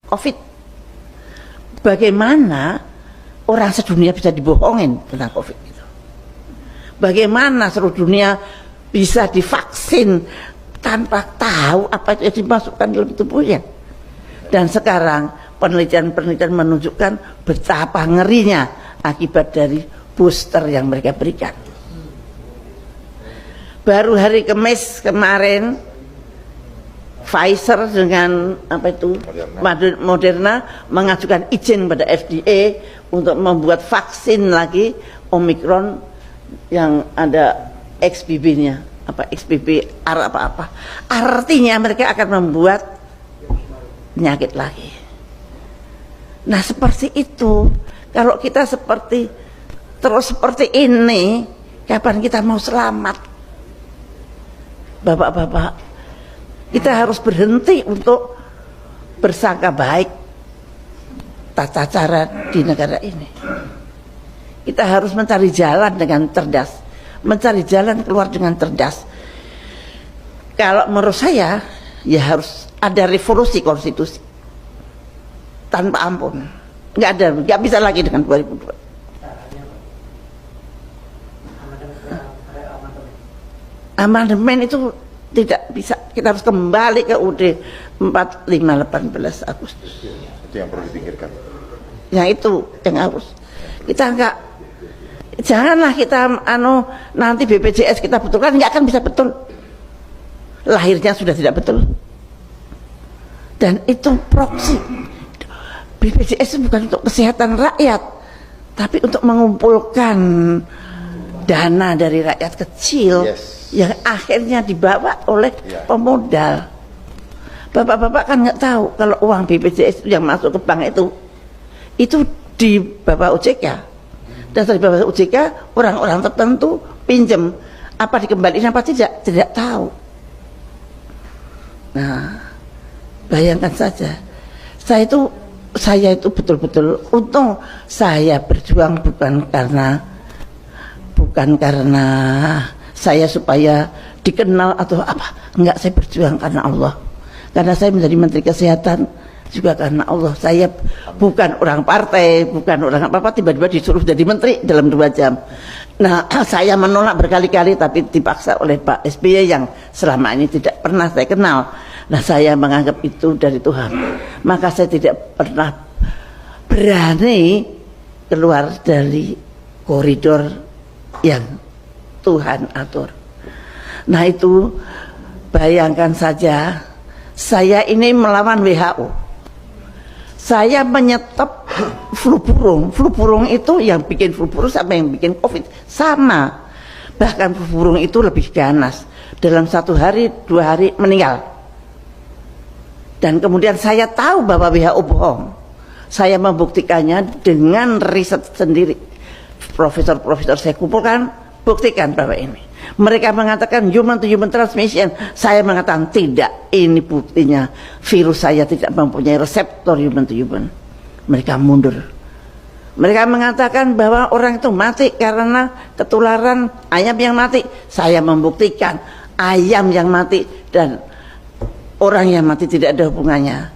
COVID. Bagaimana orang sedunia bisa dibohongin tentang COVID itu? Bagaimana seluruh dunia bisa divaksin tanpa tahu apa yang dimasukkan dalam tubuhnya? Dan sekarang penelitian-penelitian menunjukkan betapa ngerinya akibat dari booster yang mereka berikan. Baru hari Kamis kemarin Pfizer dengan Moderna mengajukan izin pada FDA untuk membuat vaksin lagi Omicron yang ada XBB-nya, XBB apa. Artinya mereka akan membuat penyakit lagi. Nah, seperti itu. Kalau kita terus seperti ini, kapan kita mau selamat? Bapak-bapak, kita harus berhenti untuk bersangka baik tata cara di negara ini. Kita harus mencari jalan dengan cerdas, mencari jalan keluar dengan cerdas. Kalau menurut saya, ya harus ada revolusi konstitusi tanpa ampun. Nggak bisa lagi dengan 2002. Amandemen itu tidak bisa, kita harus kembali ke UUD 4518 Agustus. Itu yang perlu dipikirkan. Yang itu yang harus kita janganlah kita nanti BPJS kita betulkan, nggak akan bisa betul. Lahirnya sudah tidak betul. Dan itu proksi. BPJS itu bukan untuk kesehatan rakyat, tapi untuk mengumpulkan dana dari rakyat kecil yang akhirnya dibawa oleh pemodal. Bapak-bapak kan nggak tahu kalau uang BPJS yang masuk ke bank itu di Bapak OJK, dan dari Bapak OJK orang-orang tertentu pinjam, apa dikembalikan apa tidak tahu. Nah, bayangkan saja, saya itu betul-betul untung saya berjuang bukan karena saya supaya dikenal atau apa, enggak, saya berjuang karena Allah. Karena saya menjadi Menteri Kesehatan juga karena Allah. Saya bukan orang partai, bukan orang apa-apa, tiba-tiba disuruh jadi menteri dalam 2 jam. Nah, saya menolak berkali-kali tapi dipaksa oleh Pak SBY yang selama ini tidak pernah saya kenal. Nah, saya menganggap itu dari Tuhan. Maka saya tidak pernah berani keluar dari koridor yang Tuhan atur. Nah, itu bayangkan saja, saya ini melawan WHO. Saya menyetop flu burung. Flu burung itu yang bikin flu burung sama yang bikin COVID sama. Bahkan flu burung itu lebih ganas. Dalam 1 hari, 2 hari meninggal. Dan kemudian saya tahu bahwa WHO bohong. Saya membuktikannya dengan riset sendiri. Profesor-profesor saya kumpulkan, buktikan bahwa ini. Mereka mengatakan human to human transmission. Saya mengatakan tidak. Ini buktinya virus saya tidak mempunyai reseptor human to human. Mereka mundur. Mereka mengatakan bahwa orang itu mati karena ketularan ayam yang mati. Saya membuktikan ayam yang mati dan orang yang mati tidak ada hubungannya.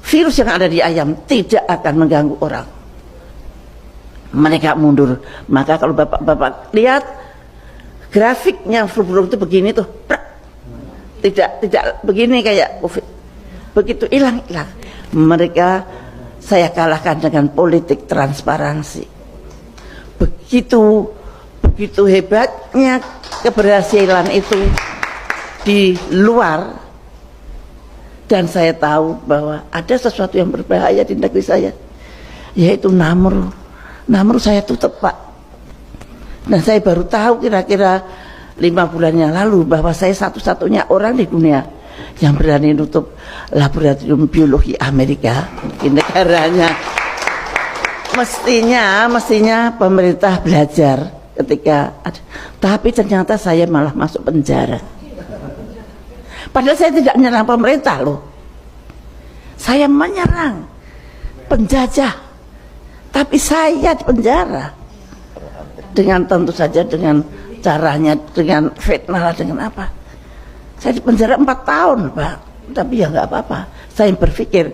Virus yang ada di ayam tidak akan mengganggu orang. Mereka mundur. Maka kalau bapak-bapak lihat grafiknya flu burung itu begini tuh, tidak begini kayak COVID. Begitu hilang. Mereka saya kalahkan dengan politik transparansi. Begitu hebatnya keberhasilan itu di luar. Dan saya tahu bahwa ada sesuatu yang berbahaya di negeri saya, yaitu Namru. Namru saya tutup, Pak. Dan saya baru tahu kira-kira 5 bulan yang lalu bahwa saya satu-satunya orang di dunia yang berani nutup laboratorium biologi Amerika di negaranya. Mestinya pemerintah belajar ketika ada. Tapi ternyata saya malah masuk penjara. Padahal saya tidak menyerang pemerintah loh. Saya menyerang penjajah. Tapi saya di penjara. Dengan tentu saja dengan caranya, dengan fitnah, dengan apa. Saya di penjara 4 tahun, Pak. Tapi ya nggak apa-apa. Saya berpikir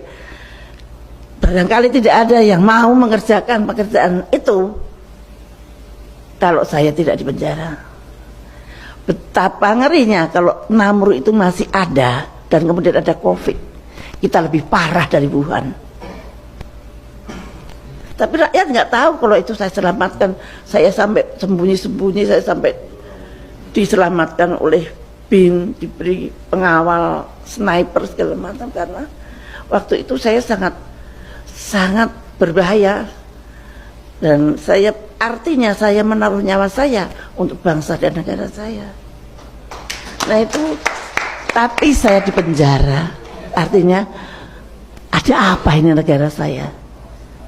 barangkali tidak ada yang mau mengerjakan pekerjaan itu kalau saya tidak di penjara. Betapa ngerinya kalau Namru itu masih ada dan kemudian ada COVID, kita lebih parah dari Wuhan. Tapi rakyat nggak tahu kalau itu saya selamatkan, saya sampai sembunyi-sembunyi, saya sampai diselamatkan oleh BIN, diberi pengawal, sniper segala macam, karena waktu itu saya sangat berbahaya. Dan artinya saya menaruh nyawa saya untuk bangsa dan negara saya. Nah itu, tapi saya di penjara, artinya ada apa ini negara saya?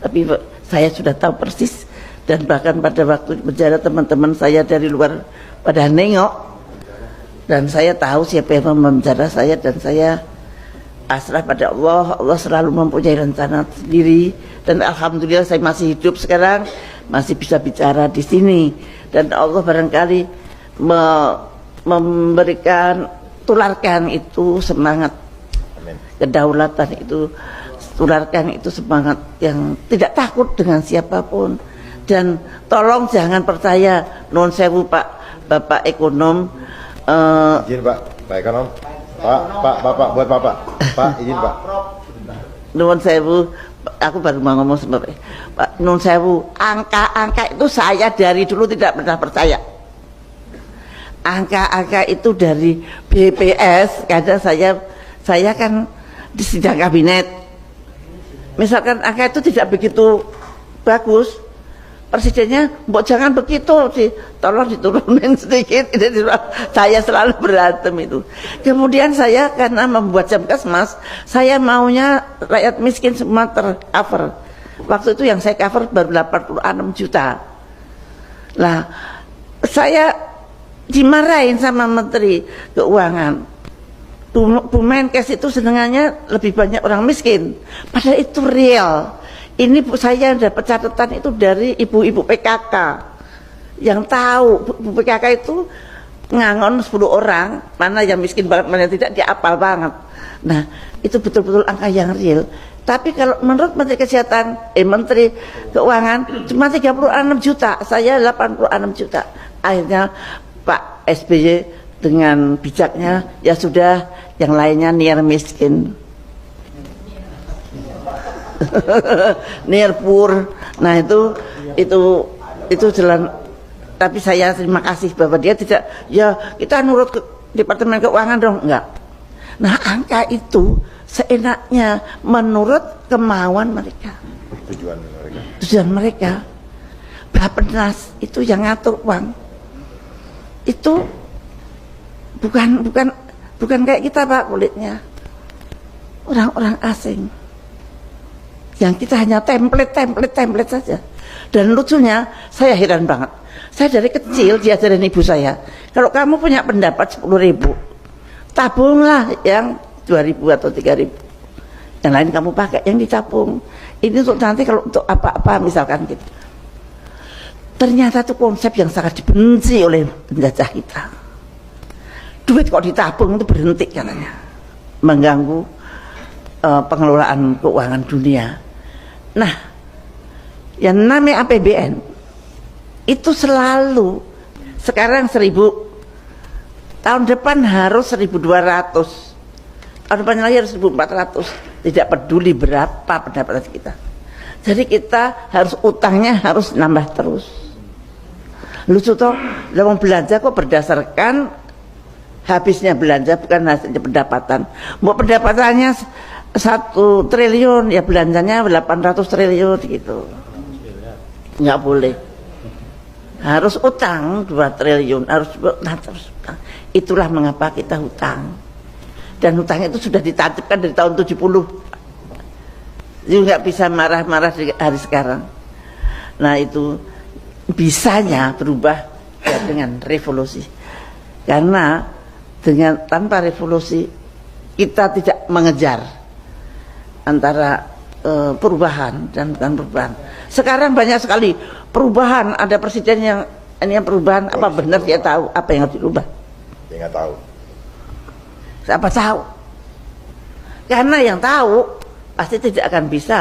Tapi saya sudah tahu persis, dan bahkan pada waktu di penjara teman-teman saya dari luar pada nengok, dan saya tahu siapa yang memenjara saya, dan saya pasrah pada Allah. Allah selalu mempunyai rencana sendiri, dan alhamdulillah saya masih hidup sekarang, masih bisa bicara di sini, dan Allah barangkali tularkan itu semangat. Amin. Kedaulatan itu, tularkan itu semangat yang tidak takut dengan siapapun, dan tolong jangan percaya non sewu Bapak ekonom. Izin Pak ekonom. Bapak buat Pak izin Pak. Nuwun sewu, aku baru mau ngomong sebentar. Pak nuwun sewu, angka-angka itu saya dari dulu tidak pernah percaya. Angka-angka itu dari BPS, karena saya kan di sidang kabinet. Misalkan angka itu tidak begitu bagus, presidennya, mbok jangan begitu, tolong diturunin sedikit. Saya selalu berantem itu. Kemudian saya karena membuat Jamkesmas, saya maunya rakyat miskin semua tercover. Waktu itu yang saya cover baru 86 juta. Lah, saya dimarahin sama Menteri Keuangan. Bu Menkes itu senengannya lebih banyak orang miskin, padahal itu real. Ini saya dapat catatan itu dari ibu-ibu PKK yang tahu. Bu PKK itu ngangon 10 orang, mana yang miskin banget, mana yang tidak, dia apal banget. Nah, itu betul-betul angka yang real. Tapi kalau menurut Menteri Kesehatan, Menteri Keuangan cuma 36 juta, saya 86 juta. Akhirnya Pak SBY dengan bijaknya, ya sudah, yang lainnya near miskin. Near poor. Nah itu jalan. Tapi saya terima kasih bahwa dia tidak, ya kita nurut ke Departemen Keuangan dong, enggak. Nah angka itu seenaknya menurut kemauan mereka, tujuan mereka. Bappenas itu yang ngatur uang itu bukan kayak kita Pak, kulitnya orang-orang asing. Yang kita hanya template saja. Dan lucunya, saya heran banget. Saya dari kecil diajarin ibu saya, kalau kamu punya pendapat 10.000, tabunglah yang 2.000 atau 3.000. Yang lain kamu pakai, yang ditabung. Ini untuk nanti kalau untuk apa-apa misalkan gitu. Ternyata itu konsep yang sangat dibenci oleh penjajah kita. Duit kok ditabung itu berhenti katanya, mengganggu pengelolaan keuangan dunia. Nah, yang namanya APBN itu selalu sekarang 1.000, tahun depan harus 1.200, tahun depan lagi harus 1.400. Tidak peduli berapa pendapatan kita. Jadi kita harus utangnya harus nambah terus. Lucu toh, dalam belanja kok berdasarkan habisnya belanja, bukan hasilnya pendapatan. Mau pendapatannya 1 triliun, ya belanjanya 800 triliun gitu. Nggak boleh. Harus utang 2 triliun, harus utang. Itulah mengapa kita hutang. Dan hutang itu sudah ditatipkan dari tahun 70. Jadi nggak bisa marah-marah di hari sekarang. Nah itu bisanya berubah ya dengan revolusi. Karena tanpa revolusi kita tidak mengejar antara perubahan dan bukan perubahan. Sekarang banyak sekali perubahan, ada presiden yang ini yang perubahan, apa benar dia tahu apa yang harus dirubah? Dia nggak tahu. Siapa tahu? Karena yang tahu pasti tidak akan bisa